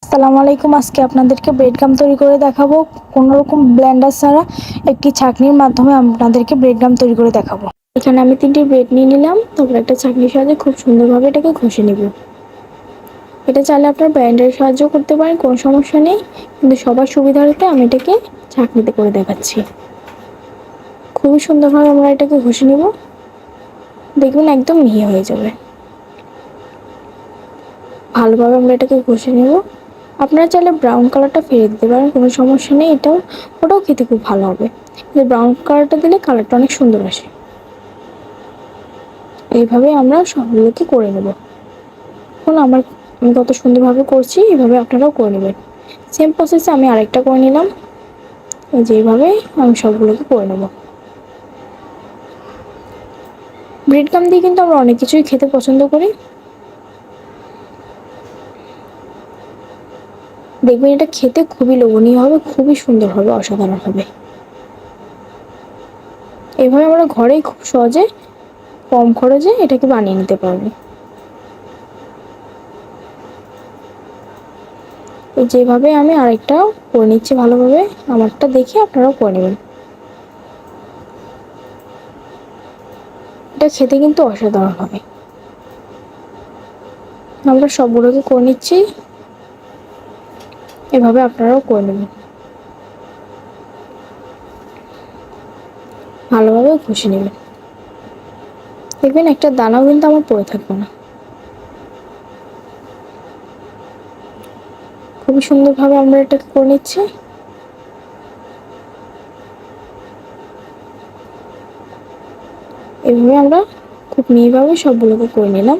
আসসালামু আলাইকুম। আজকে আপনাদেরকে ব্রেড গাম তৈরি করে দেখাবো। কোনো রকম ব্লেন্ডার ছাড়া একটি ছাঁকনির মাধ্যমে আপনাদেরকে ব্রেড গাম তৈরি করে দেখাবো। এখানে আমি 3টি ব্রেড নিয়ে নিলাম। তারপর একটা ছাঁকনির সাহায্যে খুব সুন্দরভাবে এটাকে ঘষে নিব। এটা চাইলে আপনার ব্লেন্ডারের সাহায্য করতে পারেন, কোনো সমস্যা নেই, কিন্তু সবার সুবিধার্থে আমি এটাকে ছাঁকনিতে করে দেখাচ্ছি। খুবই সুন্দরভাবে আমরা এটাকে ঘষে নিব, দেখবেন একদম মিহি হয়ে যাবে। ভালোভাবে আমরা এটাকে ঘষে নেব। আপনারা চাইলে ব্রাউন কালারটা ফেলে দিতে পারেন, কোনো সমস্যা নেই, ওটাও খেতে খুব ভালো হবে। কিন্তু ব্রাউন কালারটা দিলে কালারটা অনেক সুন্দর আসে। এইভাবে আমরা সবগুলোকে করে নেব। এখন আমি কত সুন্দরভাবে করছি, এইভাবে আপনারাও করে নেবেন। সেম প্রসেসে আমি আরেকটা করে নিলাম। এই যে এইভাবে আমি সবগুলোকে করে নেব। ব্রেড গাম দিয়ে কিন্তু আমরা অনেক কিছুই খেতে পছন্দ করি। দেখবেন এটা খেতে খুবই লোভনীয় হবে, খুবই সুন্দর হবে, অসাধারণ হবে। এভাবে আমরা ঘরেই খুব সহজে কম খরচে এটাকে বানিয়ে নিতে পারবো। যেভাবে আমি আরেকটাও করে নিচ্ছি ভালোভাবে, আমারটা দেখে আপনারাও করে নেবেন। এটা খেতে কিন্তু অসাধারণ হবে। আমরা সবগুলোকে করে নিচ্ছি, এভাবে আপনারাও করে নেবেন। ভালোভাবে ঘষে নেবেন, দেখবেন একটা দানাও কিন্তু আমার পড়ে থাকবে না। খুবই সুন্দরভাবে আমরা এটাকে করে নিচ্ছি। এভাবে আমরা খুব মিহিভাবে সবগুলোকে করে নিলাম।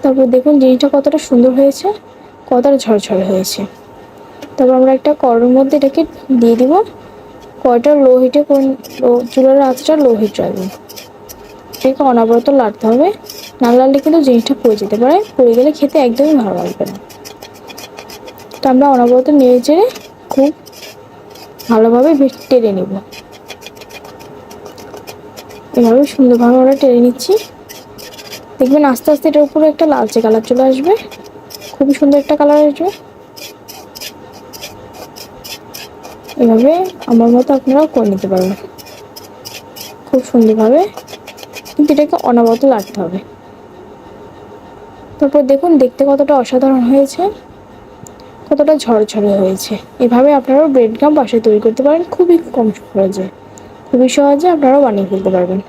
তারপর দেখুন জিনিসটা কতটা সুন্দর হয়েছে, কতটা ঝরঝরে হয়েছে। তারপর আমরা একটা কড়াইয়ের মধ্যে এটাকে দিয়ে দিব। কড়াইটা লো হিটে চুলার আঁচটা লো হিট রাখবেন। এটাকে অনবরত নাড়তে হবে, না নাড়লে কিন্তু জিনিসটা পুড়ে যেতে পারে, পুড়ে গেলে খেতে একদমই ভালো লাগবে না। তো আমরা অনবরত নেড়ে চেড়ে খুব ভালোভাবে টেনে নেব। এভাবে সুন্দরভাবে আমরা টেনে নিচ্ছি। দেখবেন আস্তে আস্তে এটার উপরে একটা লালচে কালার চলে আসবে, খুবই সুন্দর একটা কালার আসবে। এভাবে আমার মতো আপনারাও করে নিতে পারবেন খুব সুন্দরভাবে, কিন্তু এটাকে অনবরত লাগতে হবে। তারপর দেখুন দেখতে কতটা অসাধারণ হয়েছে, কতটা ঝরঝরে হয়েছে। এভাবে আপনারাও ব্রেড গাম বাসায় তৈরি করতে পারেন, খুবই কম খরচে, খুবই সহজে আপনারাও বানিয়ে ফেলতে পারবেন।